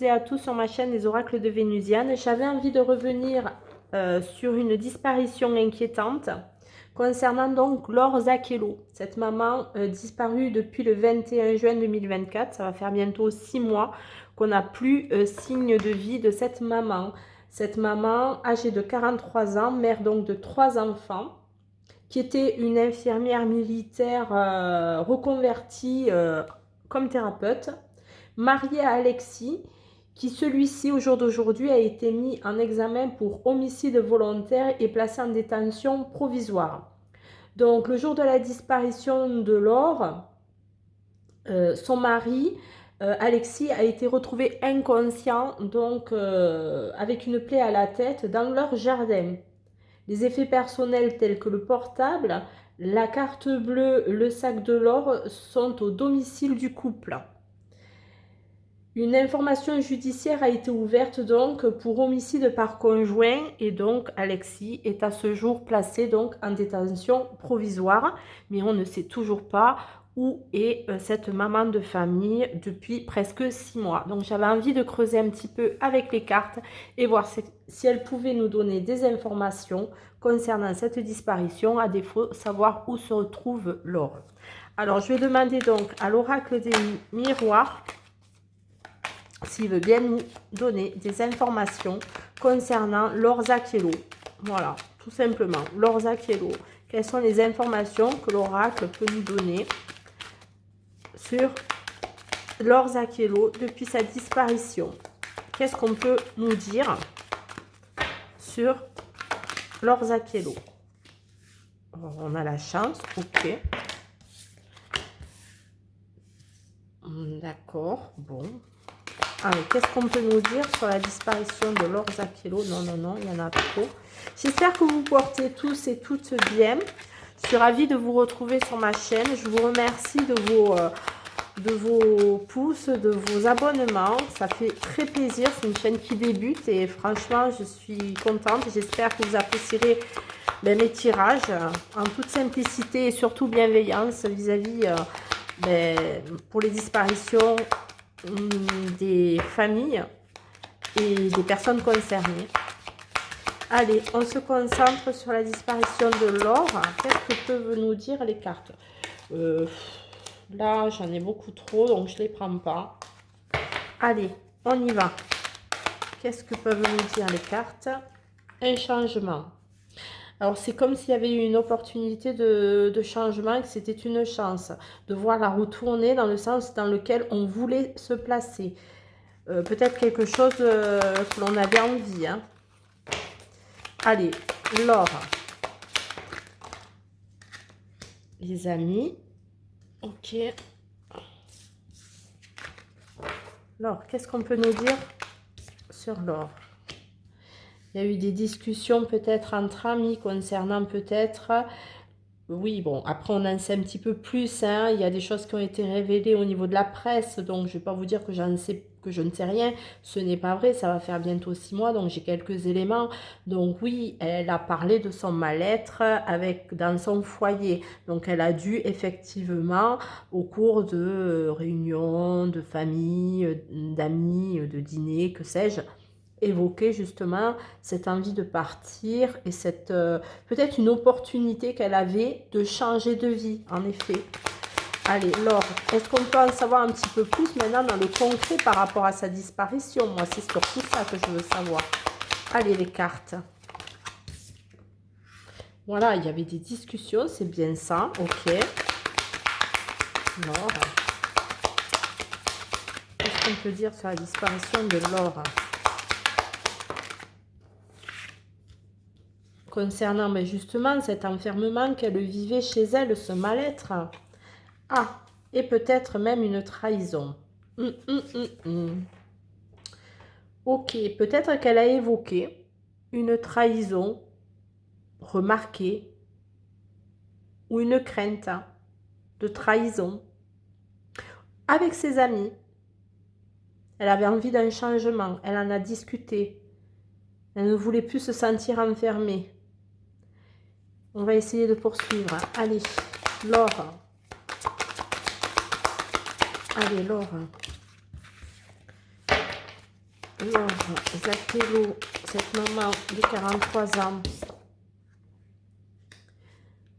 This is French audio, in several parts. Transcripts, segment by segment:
et à tous sur ma chaîne Les Oracles de Vénusiane. J'avais envie de revenir sur une disparition inquiétante concernant donc Laure Zakello, cette maman disparue depuis le 21 juin 2024. Ça va faire bientôt 6 mois qu'on n'a plus signe de vie de cette maman. Cette maman âgée de 43 ans, mère donc de 3 enfants, qui était une infirmière militaire reconvertie comme thérapeute, mariée à Alexis, qui celui-ci au jour d'aujourd'hui a été mis en examen pour homicide volontaire et placé en détention provisoire. Donc le jour de la disparition de Laure, son mari Alexis a été retrouvé inconscient, donc avec une plaie à la tête dans leur jardin. Les effets personnels tels que le portable, la carte bleue, le sac de l'or sont au domicile du couple. Une information judiciaire a été ouverte donc pour homicide par conjoint et donc Alexis est à ce jour placé donc en détention provisoire, mais on ne sait toujours pas où est cette maman de famille depuis presque 6 mois. Donc j'avais envie de creuser un petit peu avec les cartes et voir si elles pouvaient nous donner des informations concernant cette disparition, à défaut savoir où se retrouve Laure. Alors je vais demander donc à l'oracle des miroirs s'il veut bien nous donner des informations concernant Laure Zakello. Voilà, tout simplement, Laure Zakello. Quelles sont les informations que l'oracle peut nous donner sur Laure Zakello depuis sa disparition? Qu'est-ce qu'on peut nous dire sur Laure Zakello? On a la chance, ok. D'accord, bon. Allez, qu'est-ce qu'on peut nous dire sur la disparition de Laure Zakello? Non, non, non, il y en a trop. J'espère que vous portez tous et toutes bien. Je suis ravie de vous retrouver sur ma chaîne. Je vous remercie de vos pouces, de vos abonnements. Ça fait très plaisir. C'est une chaîne qui débute et franchement, je suis contente. J'espère que vous apprécierez mes tirages en toute simplicité et surtout bienveillance vis-à-vis pour les disparitions des familles et des personnes concernées. Allez, on se concentre sur la disparition de Laure. Qu'est-ce que peuvent nous dire les cartes? Là, j'en ai beaucoup trop, donc je ne les prends pas. Allez, on y va. Qu'est-ce que peuvent nous dire les cartes? Un changement. Alors, c'est comme s'il y avait eu une opportunité de changement et que c'était une chance de voir la roue tourner dans le sens dans lequel on voulait se placer. Peut-être quelque chose que l'on avait envie. Hein. Allez, Laure. Les amis. Ok. Laure, qu'est-ce qu'on peut nous dire sur Laure? Il y a eu des discussions peut-être entre amis concernant peut-être... Oui, bon, après on en sait un petit peu plus. Hein. Il y a des choses qui ont été révélées au niveau de la presse. Donc je ne vais pas vous dire que je ne sais rien. Ce n'est pas vrai, ça va faire bientôt 6 mois. Donc j'ai quelques éléments. Donc oui, elle a parlé de son mal-être dans son foyer. Donc elle a dû effectivement, au cours de réunions, de famille, d'amis, de dîners, que sais-je, évoquer justement cette envie de partir et cette peut-être une opportunité qu'elle avait de changer de vie, en effet. Allez, Laure, est-ce qu'on peut en savoir un petit peu plus maintenant dans le concret par rapport à sa disparition? Moi, c'est surtout ça que je veux savoir. Allez, les cartes. Voilà, il y avait des discussions, c'est bien ça, ok. Laure. Qu'est-ce qu'on peut dire sur la disparition de Laure? Concernant justement cet enfermement qu'elle vivait chez elle, ce mal-être. Ah, et peut-être même une trahison. Ok, peut-être qu'elle a évoqué une trahison remarquée ou une crainte de trahison avec ses amis. Elle avait envie d'un changement, elle en a discuté. Elle ne voulait plus se sentir enfermée. On va essayer de poursuivre. Allez, Laure. Allez, Laure. Laure Zacchelo, cette maman de 43 ans.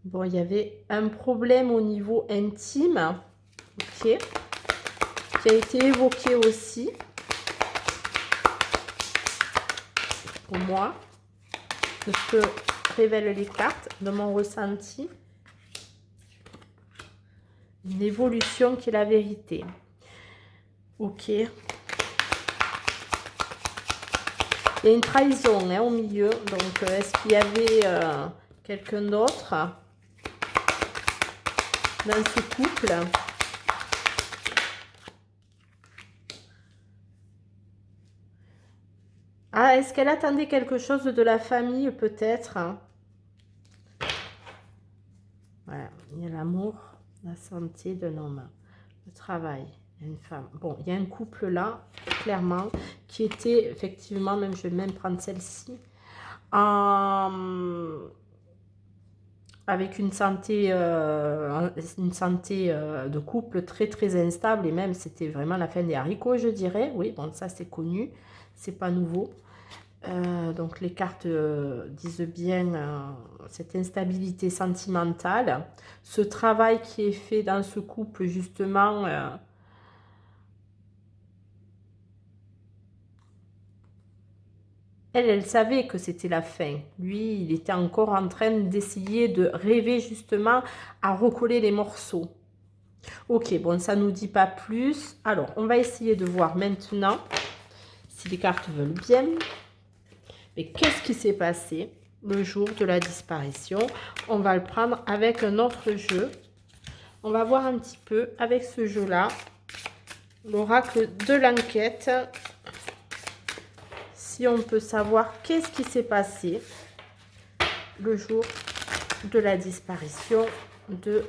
Bon, il y avait un problème au niveau intime, ok, qui a été évoqué aussi, pour moi, de ce que révèlent les cartes, de mon ressenti. Une évolution qui est la vérité. Ok. Il y a une trahison hein, au milieu. Donc, est-ce qu'il y avait quelqu'un d'autre dans ce couple? Ah, est-ce qu'elle attendait quelque chose de la famille, peut-être? Voilà, il y a l'amour, la santé d'un homme, le travail, il y a une femme. Bon, il y a un couple là, clairement, qui était effectivement, même je vais même prendre celle-ci, avec une santé de couple très très instable, et même c'était vraiment la fin des haricots, je dirais. Oui, bon, ça c'est connu, c'est pas nouveau. Donc les cartes disent bien cette instabilité sentimentale, ce travail qui est fait dans ce couple justement, elle savait que c'était la fin. Lui, il était encore en train d'essayer de rêver justement à recoller les morceaux. Ok, bon, ça nous dit pas plus. Alors, on va essayer de voir maintenant, si les cartes veulent bien, mais qu'est-ce qui s'est passé le jour de la disparition. On va le prendre avec un autre jeu. On va voir un petit peu avec ce jeu-là, l'oracle de l'enquête, si on peut savoir qu'est-ce qui s'est passé le jour de la disparition de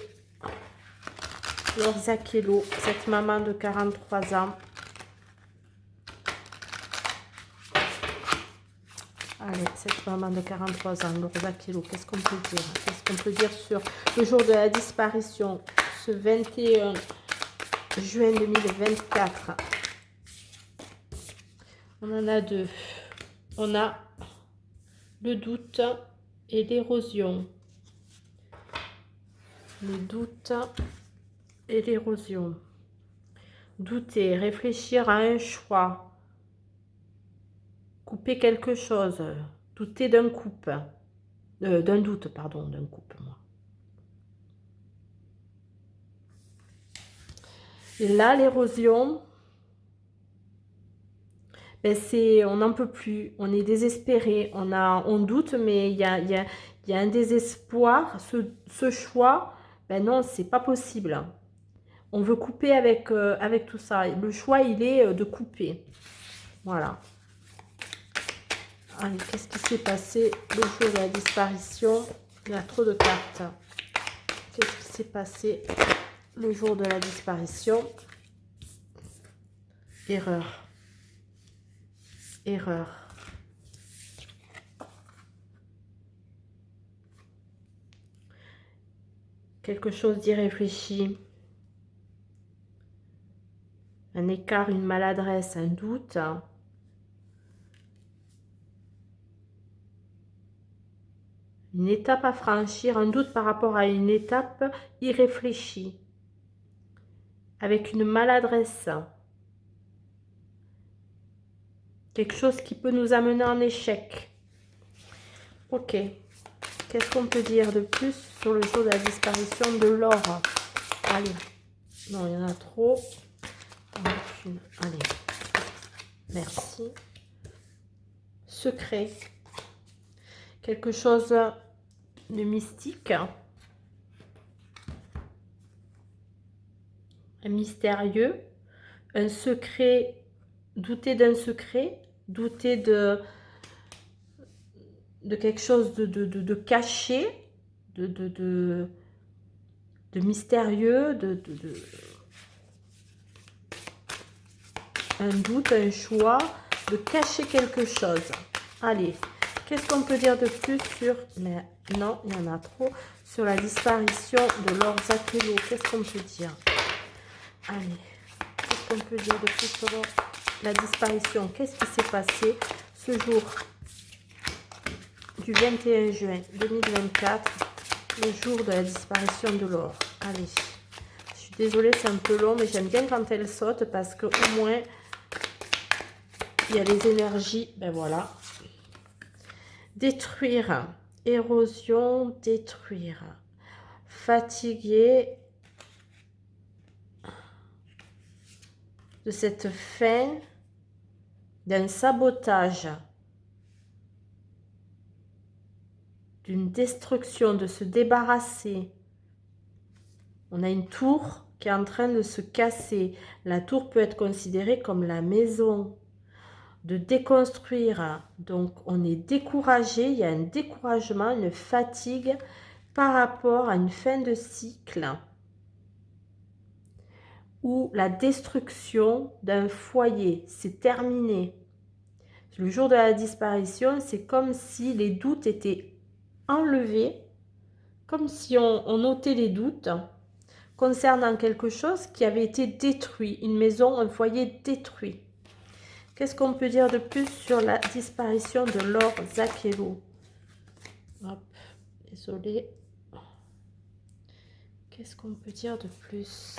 Laure Zacchelo, cette maman de 43 ans. Allez, cette maman de 43 ans, Laure Zacchelo, qu'est-ce qu'on peut dire? Qu'est-ce qu'on peut dire sur le jour de la disparition, ce 21 juin 2024? On en a deux. On a le doute et l'érosion. Le doute et l'érosion. Douter, réfléchir à un choix. Couper quelque chose. Douter d'un couple. D'un doute, pardon, d'un couple, moi. Et là, l'érosion, ben on n'en peut plus, on est désespéré, on doute, mais il y a un désespoir. Ce choix, ben non, c'est pas possible. On veut couper avec tout ça. Le choix, il est de couper. Voilà. Allez, qu'est-ce qui s'est passé le jour de la disparition? Il y a trop de cartes. Qu'est-ce qui s'est passé le jour de la disparition? Erreur. Erreur. Quelque chose d'irréfléchi. Un écart, une maladresse, un doute. Une étape à franchir, un doute par rapport à une étape irréfléchie. Avec une maladresse. Quelque chose qui peut nous amener en échec. Ok. Qu'est-ce qu'on peut dire de plus sur le jour de la disparition de Laure? Allez. Non, il y en a trop. Allez. Merci. Secret. Quelque chose de mystique. Un mystérieux. Un secret. Douter d'un secret. Douter de quelque chose de caché. De mystérieux. Un doute, un choix, de cacher quelque chose. Allez, qu'est-ce qu'on peut dire de plus sur... Mais non, il y en a trop. Sur la disparition de Laure Zacchelo, qu'est-ce qu'on peut dire? Allez, qu'est-ce qu'on peut dire de plus sur Laure la disparition. Qu'est-ce qui s'est passé ce jour du 21 juin 2024, le jour de la disparition de Laure? Allez, je suis désolée, c'est un peu long, mais j'aime bien quand elle saute parce qu'au moins, il y a les énergies. Ben voilà. Détruire, érosion, détruire, fatigué de cette fin, d'un sabotage, d'une destruction, de se débarrasser. On a une tour qui est en train de se casser. La tour peut être considérée comme la maison. De déconstruire. Donc, on est découragé. Il y a un découragement, une fatigue par rapport à une fin de cycle ou la destruction d'un foyer. C'est terminé. Le jour de la disparition, c'est comme si les doutes étaient enlevés, comme si on ôtait les doutes concernant quelque chose qui avait été détruit, une maison, un foyer détruit. Qu'est-ce qu'on peut dire de plus sur la disparition de Laure Zakello? Hop, désolée. Qu'est-ce qu'on peut dire de plus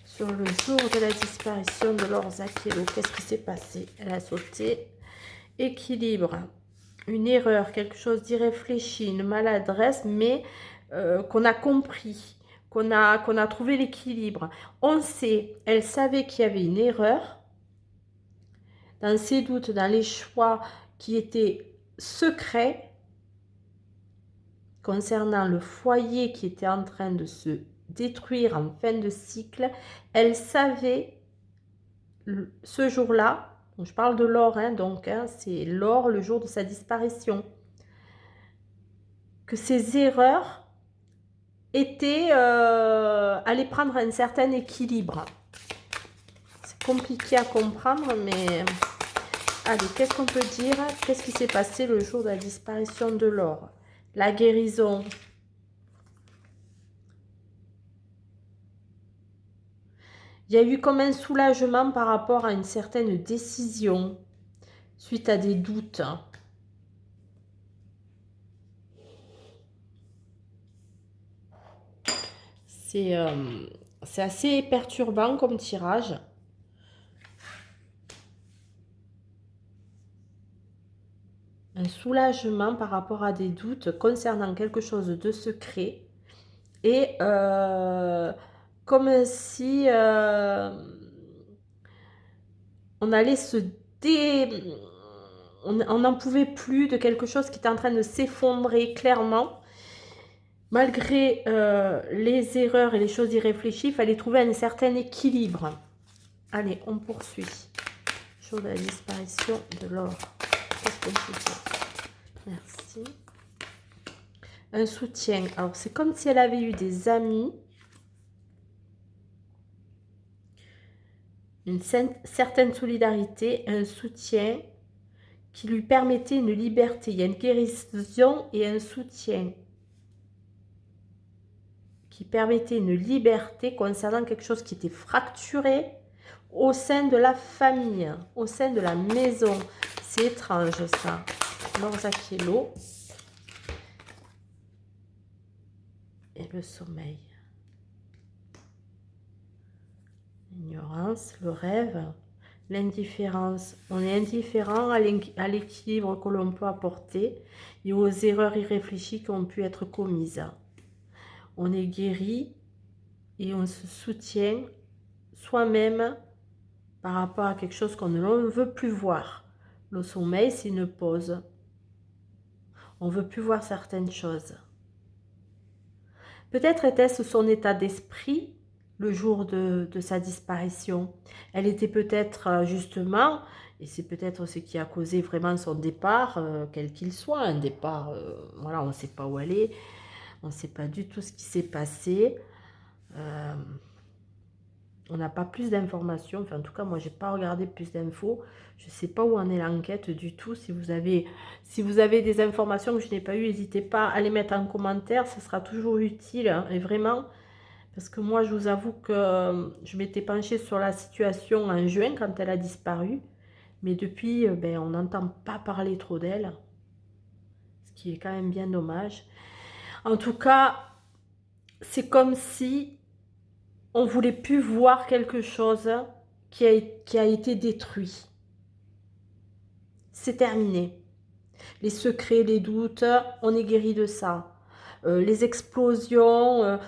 sur le jour de la disparition de Laure Zakello? Qu'est-ce qui s'est passé? Elle a sauté. Équilibre, une erreur, quelque chose d'irréfléchi, une maladresse, mais qu'on a compris, qu'on a trouvé l'équilibre. On sait, elle savait qu'il y avait une erreur, dans ses doutes, dans les choix qui étaient secrets, concernant le foyer qui était en train de se détruire en fin de cycle, elle savait ce jour-là, je parle de Laure, hein, donc hein, c'est Laure le jour de sa disparition, que ses erreurs étaient allaient prendre un certain équilibre. C'est compliqué à comprendre, mais allez, qu'est-ce qu'on peut dire? Qu'est-ce qui s'est passé le jour de la disparition de Laure? La guérison. Il y a eu comme un soulagement par rapport à une certaine décision suite à des doutes. C'est assez perturbant comme tirage. Un soulagement par rapport à des doutes concernant quelque chose de secret. Et comme si on allait se on n'en pouvait plus de quelque chose qui était en train de s'effondrer clairement. Malgré les erreurs et les choses irréfléchies, il fallait trouver un certain équilibre. Allez, on poursuit. Jour de la disparition de Laure. Qu'est-ce qu'on peut dire? Merci. Un soutien. Alors, c'est comme si elle avait eu des amis. Une certaine solidarité, un soutien qui lui permettait une liberté. Il y a une guérison et un soutien qui permettait une liberté concernant quelque chose qui était fracturé au sein de la famille, au sein de la maison. C'est étrange ça. Laure Zakello. Et le sommeil. L'ignorance, le rêve, l'indifférence. On est indifférent à l'équilibre que l'on peut apporter et aux erreurs irréfléchies qui ont pu être commises. On est guéri et on se soutient soi-même par rapport à quelque chose qu'on ne veut plus voir. Le sommeil, c'est une pause. On ne veut plus voir certaines choses. Peut-être était-ce son état d'esprit le jour de sa disparition. Elle était peut-être justement, et c'est peut-être ce qui a causé vraiment son départ, quel qu'il soit, un départ, voilà, on ne sait pas où elle est, on ne sait pas du tout ce qui s'est passé. On n'a pas plus d'informations, enfin en tout cas moi j'ai pas regardé plus d'infos, je ne sais pas où en est l'enquête du tout. Si vous avez des informations que je n'ai pas eues, n'hésitez pas à les mettre en commentaire, ce sera toujours utile, hein, et vraiment, Parce que moi, je vous avoue que je m'étais penchée sur la situation en juin quand elle a disparu. Mais depuis, ben, on n'entend pas parler trop d'elle. Ce qui est quand même bien dommage. En tout cas, c'est comme si on ne voulait plus voir quelque chose qui a été détruit. C'est terminé. Les secrets, les doutes, on est guéri de ça. Les explosions,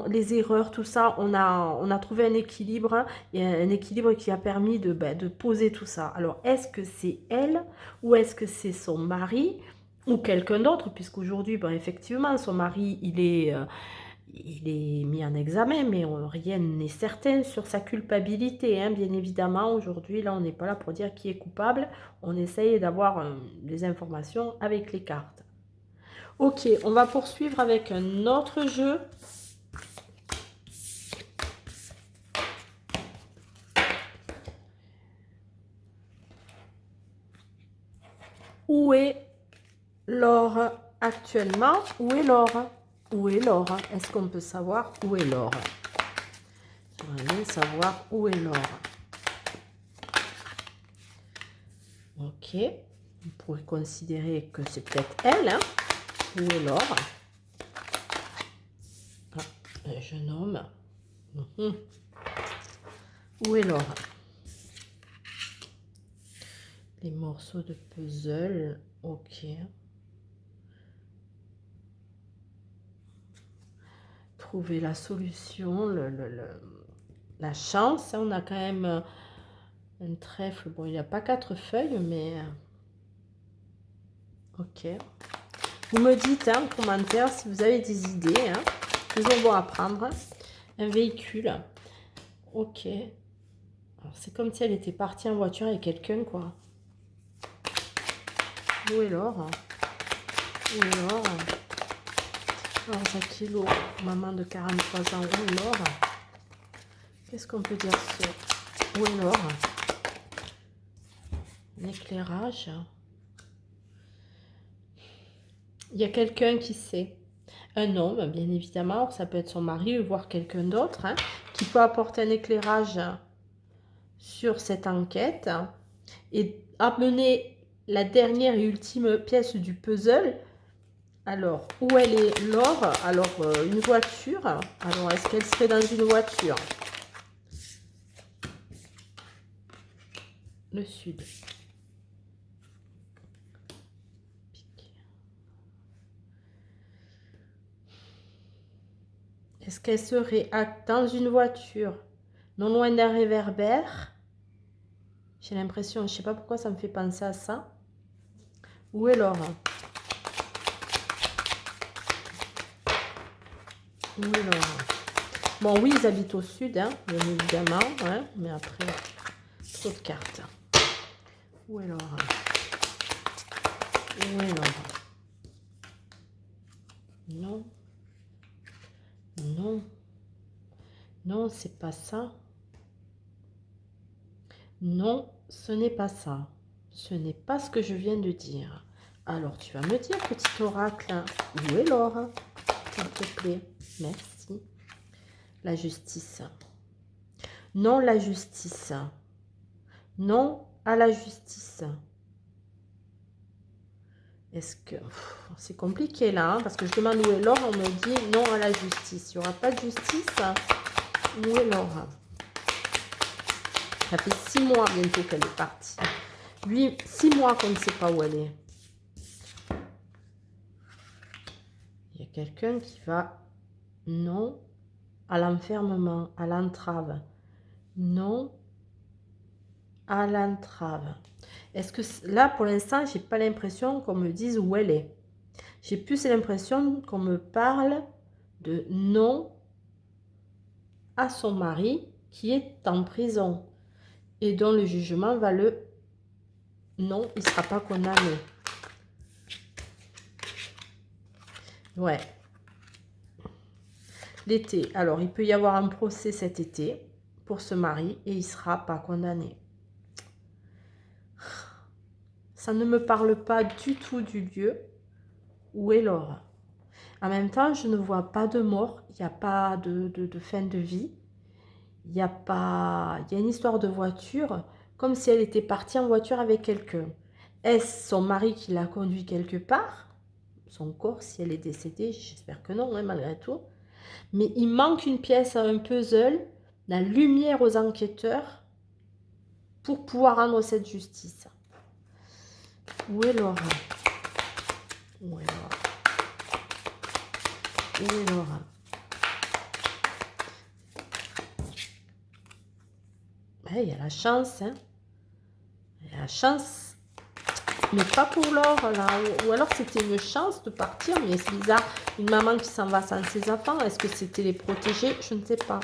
les erreurs, tout ça, on a trouvé un équilibre, et un équilibre qui a permis de poser tout ça. Alors, est-ce que c'est elle ou est-ce que c'est son mari ou quelqu'un d'autre, puisqu'aujourd'hui, ben, effectivement, son mari, il est mis en examen, mais rien n'est certain sur sa culpabilité, hein, bien évidemment. Aujourd'hui, là, on n'est pas là pour dire qui est coupable. On essaye d'avoir les informations avec les cartes. Ok, on va poursuivre avec un autre jeu. Où est Laure actuellement? Où est Laure? Où est Laure? Est-ce qu'on peut savoir où est Laure? J'aimerais savoir où est Laure. Ok, on pourrait considérer que c'est peut-être elle, hein? Où est Laure? Ah, un jeune homme. Où est Laure? Les morceaux de puzzle. Ok. Trouver la solution, la chance. On a quand même un trèfle. Bon, il n'y a pas 4 feuilles, mais... Ok. Vous me dites en commentaire si vous avez des idées. Hein. Toujours bon à prendre. Un véhicule. Ok. C'est comme si elle était partie en voiture avec quelqu'un, quoi. Où est Laure? Où est Laure? Laure Zakilo, maman de 43 ans. Où est Laure? Qu'est-ce qu'on peut dire sur... Où est Laure? L'éclairage. Il y a quelqu'un qui sait. Un homme, bien évidemment. Ça peut être son mari ou voire quelqu'un d'autre. Hein, qui peut apporter un éclairage sur cette enquête. Et amener la dernière et ultime pièce du puzzle. Alors, où elle est Laure? Alors, une voiture. Alors, est-ce qu'elle serait dans une voiture? Le sud. Est-ce qu'elle serait dans une voiture, non loin d'un réverbère? J'ai l'impression, je ne sais pas pourquoi ça me fait penser à ça. Où est Laure? Où est Laure? Bon, oui, ils habitent au sud, hein, bien évidemment, hein, mais après, trop de cartes. Où est Laure? Où est Laure? Non. Non. Non, c'est pas ça. Non, ce n'est pas ça. Ce n'est pas ce que je viens de dire. Alors, tu vas me dire, petit oracle, où est Laure? S'il te plaît. Merci. La justice. Non, la justice. Non à la justice. Est-ce que... C'est compliqué là, hein, parce que je demande où est Laure, on me dit non à la justice. Il n'y aura pas de justice. Où est Laure? Ça fait 6 mois bientôt qu'elle est partie. 6 mois qu'on ne sait pas où elle est. Il y a quelqu'un qui va... Non à l'enfermement, à l'entrave. Non à l'entrave. Est-ce que là, pour l'instant, j'ai pas l'impression qu'on me dise où elle est. J'ai plus l'impression qu'on me parle de non à son mari qui est en prison et dont le jugement va le... Non, il ne sera pas condamné. Ouais. L'été. Alors, il peut y avoir un procès cet été pour ce mari et il ne sera pas condamné. Ça ne me parle pas du tout du lieu. Où est Laure? En même temps, je ne vois pas de mort, il n'y a pas de fin de vie. Il y a pas... Il y a une histoire de voiture, comme si elle était partie en voiture avec quelqu'un. Est-ce son mari qui l'a conduit quelque part? Son corps, si elle est décédée, j'espère que non, hein, malgré tout. Mais il manque une pièce à un puzzle, la lumière aux enquêteurs, pour pouvoir rendre cette justice. Où est Laura? Où est Laura? Où est Laura? Ouais, il y a la chance, hein. Il y a la chance. Mais pas pour Laure, là. Ou alors c'était une chance de partir, mais c'est bizarre. Une maman qui s'en va sans ses enfants, est-ce que c'était les protéger? Je ne sais pas.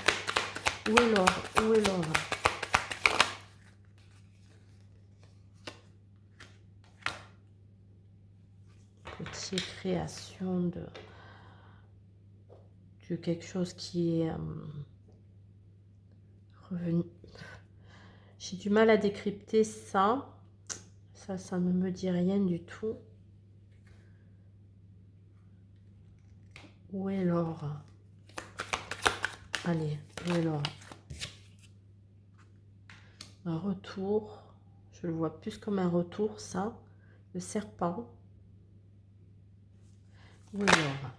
Où est Laure? Où est Laure? Petite création de quelque chose qui est revenu. J'ai du mal à décrypter ça. Ça ne me dit rien du tout. Où est Laure? Allez, où est Laure? Un retour. Je le vois plus comme un retour, ça. Le serpent. Où est Laure?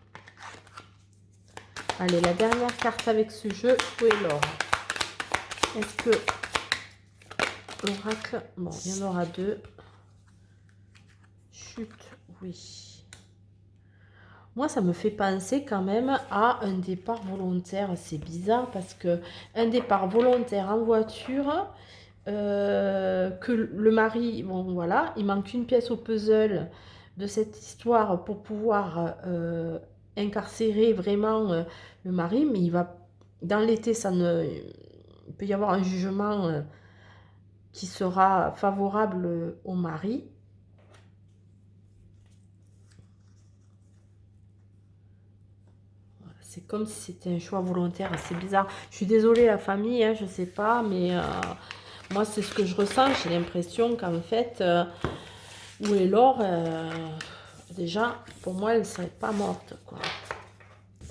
Allez, la dernière carte avec ce jeu. Où est Laure? Est-ce que l'oracle... Bon, il y en aura deux. Chute, oui. Moi, ça me fait penser quand même à un départ volontaire. C'est bizarre parce que un départ volontaire en voiture, que le mari, bon voilà, il manque une pièce au puzzle de cette histoire pour pouvoir incarcérer vraiment le mari, mais il va, dans l'été, ça ne, il peut y avoir un jugement qui sera favorable au mari. C'est comme si c'était un choix volontaire, c'est bizarre. Je suis désolée la famille, hein, je sais pas, mais moi c'est ce que je ressens. J'ai l'impression qu'en fait, où est Laure, déjà, pour moi, elle ne serait pas morte, quoi.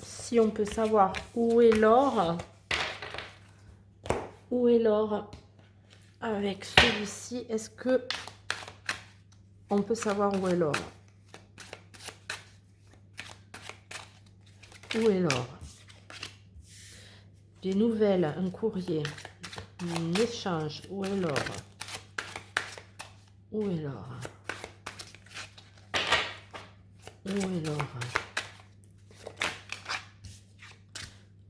Si on peut savoir où est Laure avec celui-ci, est-ce que on peut savoir où est Laure? Où est Laure? Des nouvelles, un courrier, un échange. Où est Laure? Où est Laure? Où est Laure?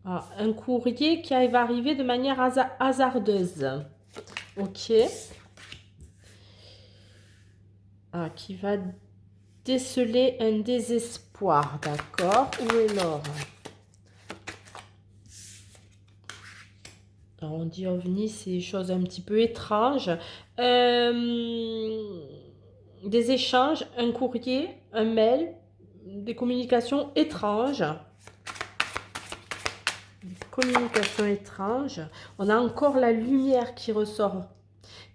Ah, un courrier qui va arriver de manière hasardeuse. Ok. Ah, qui va déceler un désespoir. D'accord. Où est Laure? Alors, on dit ovni, c'est des choses un petit peu étranges. Des échanges, un courrier, un mail, des communications étranges. Communication étrange. On a encore la lumière qui ressort,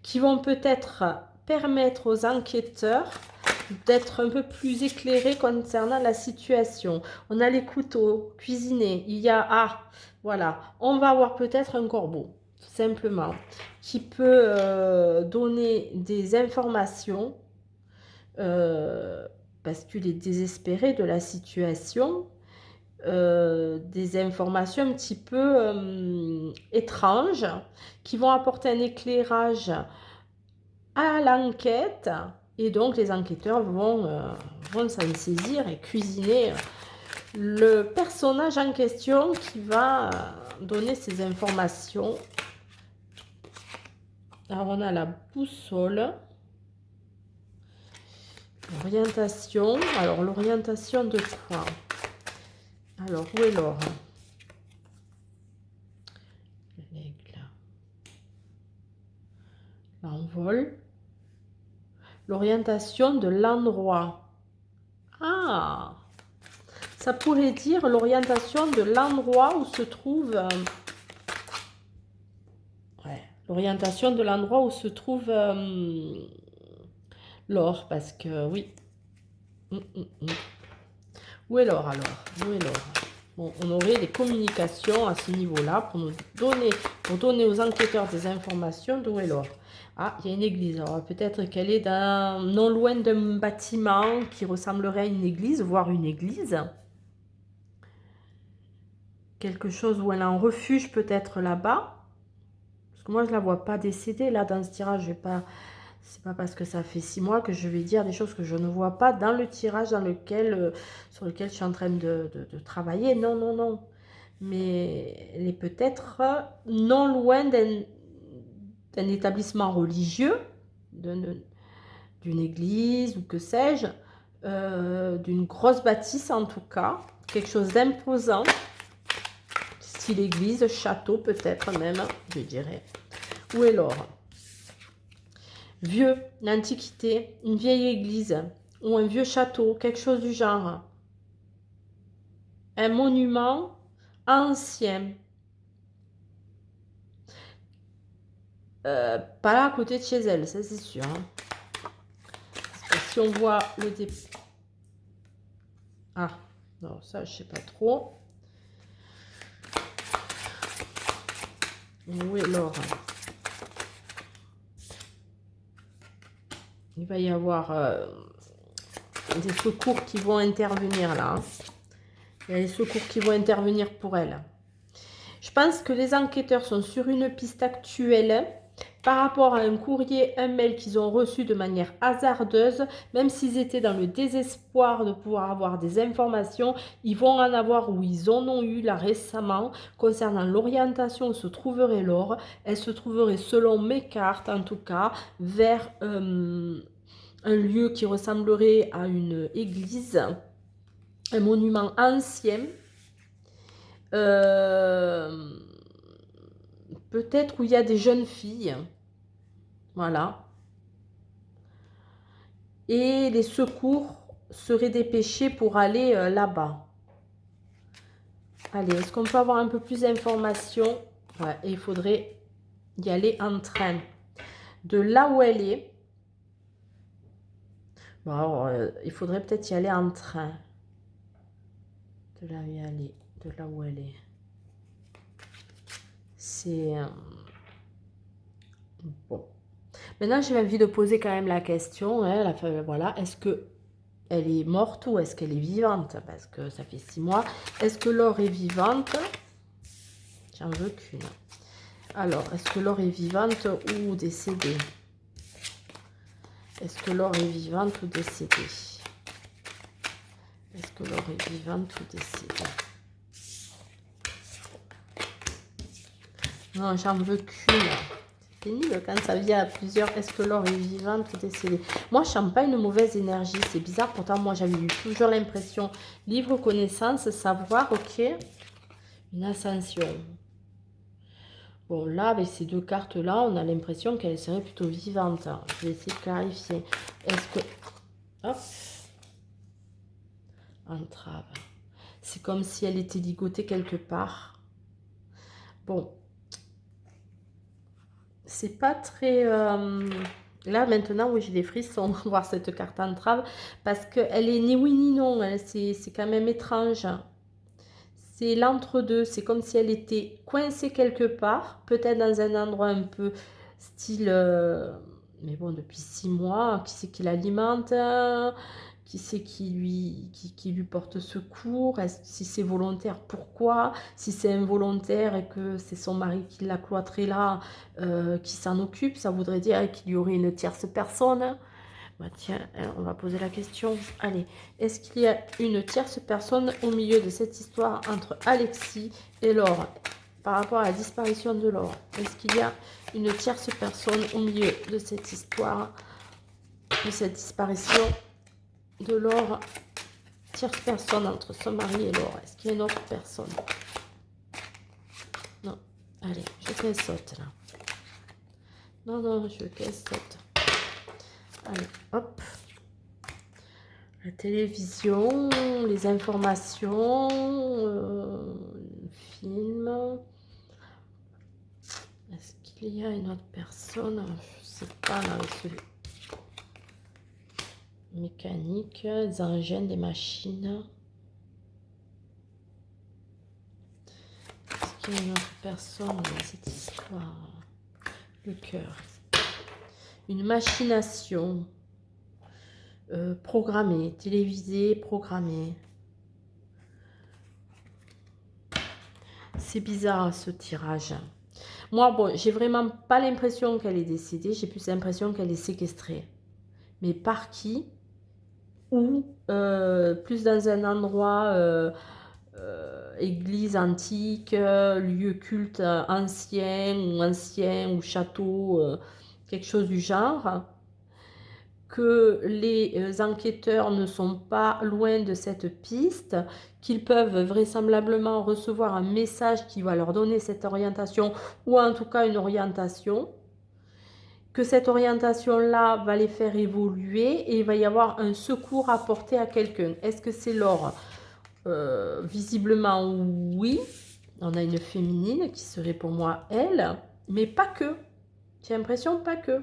qui vont peut-être permettre aux enquêteurs d'être un peu plus éclairés concernant la situation. On a les couteaux cuisinés. Il y a, voilà, on va avoir peut-être un corbeau, tout simplement, qui peut donner des informations parce qu'il est désespéré de la situation. Des informations un petit peu étranges qui vont apporter un éclairage à l'enquête et donc les enquêteurs vont s'en saisir et cuisiner le personnage en question qui va donner ces informations. Alors on a la boussole, l'orientation. Alors l'orientation de quoi? Alors, où est Laure? L'aigle. L'envol. L'orientation de l'endroit. Ah! Ça pourrait dire l'orientation de l'endroit où se trouve... ouais, l'orientation de l'endroit où se trouve Laure, parce que oui. Où est l'or alors? Où est l'or? Bon, on aurait des communications à ce niveau-là pour nous donner, aux enquêteurs des informations d'où est l'or. Ah, il y a une église. Alors peut-être qu'elle est non loin d'un bâtiment qui ressemblerait à une église, voire une église. Quelque chose où elle a un refuge peut-être là-bas. Parce que moi, je ne la vois pas décédée là dans ce tirage. Je vais pas... C'est pas parce que ça fait 6 mois que je vais dire des choses que je ne vois pas dans le tirage sur lequel je suis en train de travailler. Non, non, non. Mais elle est peut-être non loin d'un établissement religieux, d'une église ou que sais-je, d'une grosse bâtisse en tout cas, quelque chose d'imposant, style église, château peut-être même, je dirais. Où est l'or? Vieux, l'Antiquité, une vieille église ou un vieux château, quelque chose du genre. Un monument ancien. Pas là à côté de chez elle, ça c'est sûr. Hein. Parce que si on voit le dépôt... Ah, non, ça je sais pas trop. Où est l'or? Il va y avoir des secours qui vont intervenir là. Hein. Il y a des secours qui vont intervenir pour elle. Je pense que les enquêteurs sont sur une piste actuelle par rapport à un courrier, un mail qu'ils ont reçu de manière hasardeuse. Même s'ils étaient dans le désespoir de pouvoir avoir des informations, ils vont en avoir ou ils en ont eu là récemment concernant l'orientation où se trouverait l'or. Elle se trouverait selon mes cartes en tout cas vers un lieu qui ressemblerait à une église, un monument ancien. Peut-être où il y a des jeunes filles. Voilà. Et les secours seraient dépêchés pour aller là-bas. Allez, est-ce qu'on peut avoir un peu plus d'informations? Ouais, et il faudrait y aller en train. De là où elle est. Bon, alors, il faudrait peut-être y aller en train. De là où elle est. De là où elle est. C'est... bon. Maintenant, j'ai envie de poser quand même la question. Hein, voilà, est-ce que elle est morte ou est-ce qu'elle est vivante? Parce que ça fait 6 mois. Est-ce que l'or est vivante? J'en veux qu'une. Alors, est-ce que l'or est vivante ou décédée? Est-ce que l'or est vivante ou décédée? Est-ce que l'or est vivante ou décédée? Non, j'en veux qu'une. C'est pénible quand ça vient à plusieurs. Est-ce que l'or est vivante ou décédée? Moi, je sens pas une mauvaise énergie. C'est bizarre. Pourtant, moi, j'avais eu toujours l'impression. Livre, connaissance, savoir, ok. Une ascension. Bon, là, avec ces deux cartes-là, on a l'impression qu'elle serait plutôt vivante. Je vais essayer de clarifier. Est-ce que... hop. Entrave. C'est comme si elle était ligotée quelque part. Bon. C'est pas très... Là, maintenant, oui, j'ai des frissons voir cette carte entrave. Parce qu'elle est ni oui ni non. C'est quand même étrange. C'est l'entre-deux. C'est comme si elle était coincée quelque part. Peut-être dans un endroit un peu style... mais bon, depuis 6 mois, qui c'est qui l'alimente? Qui c'est qui lui porte secours? Si c'est volontaire, pourquoi? Si c'est involontaire et que c'est son mari qui l'a cloîtré là, qui s'en occupe, ça voudrait dire qu'il y aurait une tierce personne. Bah tiens, on va poser la question. Allez, est-ce qu'il y a une tierce personne au milieu de cette histoire entre Alexis et Laure par rapport à la disparition de Laure? Est-ce qu'il y a une tierce personne au milieu de cette histoire, de cette disparition de Laure? Tierce personne entre son mari et Laure. Est-ce qu'il y a une autre personne? Non. Allez, je veux qu'elle saute là. Non, non, je veux qu'elle saute. Allez, hop. La télévision, les informations, le film. Est-ce qu'il y a une autre personne? Je sais pas, là, avec ce mécanique, des engins, des machines. une autre personne dans cette histoire. Le cœur. Une machination programmée, télévisée, programmée. C'est bizarre ce tirage. Moi, bon, j'ai vraiment pas l'impression qu'elle est décédée, j'ai plus l'impression qu'elle est séquestrée. Mais par qui? Ou plus dans un endroit, église antique, lieu culte ancien ou château, quelque chose du genre. Que les enquêteurs ne sont pas loin de cette piste, qu'ils peuvent vraisemblablement recevoir un message qui va leur donner cette orientation, ou en tout cas une orientation, que cette orientation-là va les faire évoluer et il va y avoir un secours apporté à quelqu'un. Est-ce que c'est Laure? Visiblement oui. On a une féminine qui serait pour moi elle, mais pas que. J'ai l'impression pas que.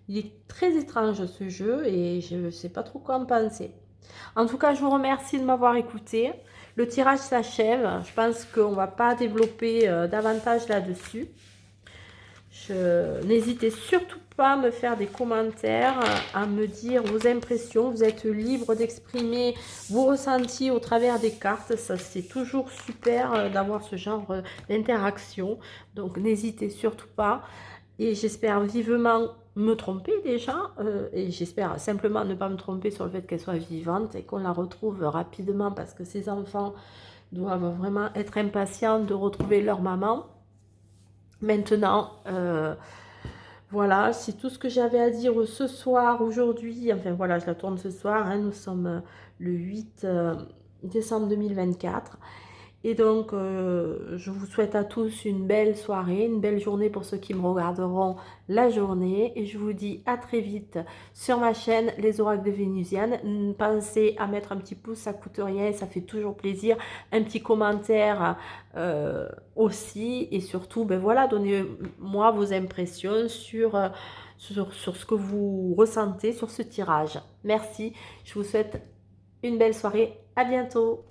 Il est très étrange ce jeu et je ne sais pas trop quoi en penser. En tout cas, je vous remercie de m'avoir écouté. Le tirage s'achève. Je pense qu'on ne va pas développer davantage là-dessus. N'hésitez surtout pas à me faire des commentaires, à me dire vos impressions. Vous êtes libre d'exprimer vos ressentis au travers des cartes. Ça, c'est toujours super d'avoir ce genre d'interaction. Donc, n'hésitez surtout pas. Et j'espère vivement me tromper déjà. Et j'espère simplement ne pas me tromper sur le fait qu'elle soit vivante et qu'on la retrouve rapidement parce que ces enfants doivent vraiment être impatients de retrouver leur maman. Maintenant, voilà, c'est tout ce que j'avais à dire ce soir, aujourd'hui. Enfin voilà, je la tourne ce soir. Hein, nous sommes le 8 décembre 2024. Et donc, je vous souhaite à tous une belle soirée, une belle journée pour ceux qui me regarderont la journée. Et je vous dis à très vite sur ma chaîne Les Oracles de Vénusiane. Pensez à mettre un petit pouce, ça coûte rien, ça fait toujours plaisir. Un petit commentaire aussi. Et surtout, ben voilà, donnez-moi vos impressions sur ce que vous ressentez sur ce tirage. Merci, je vous souhaite une belle soirée. À bientôt.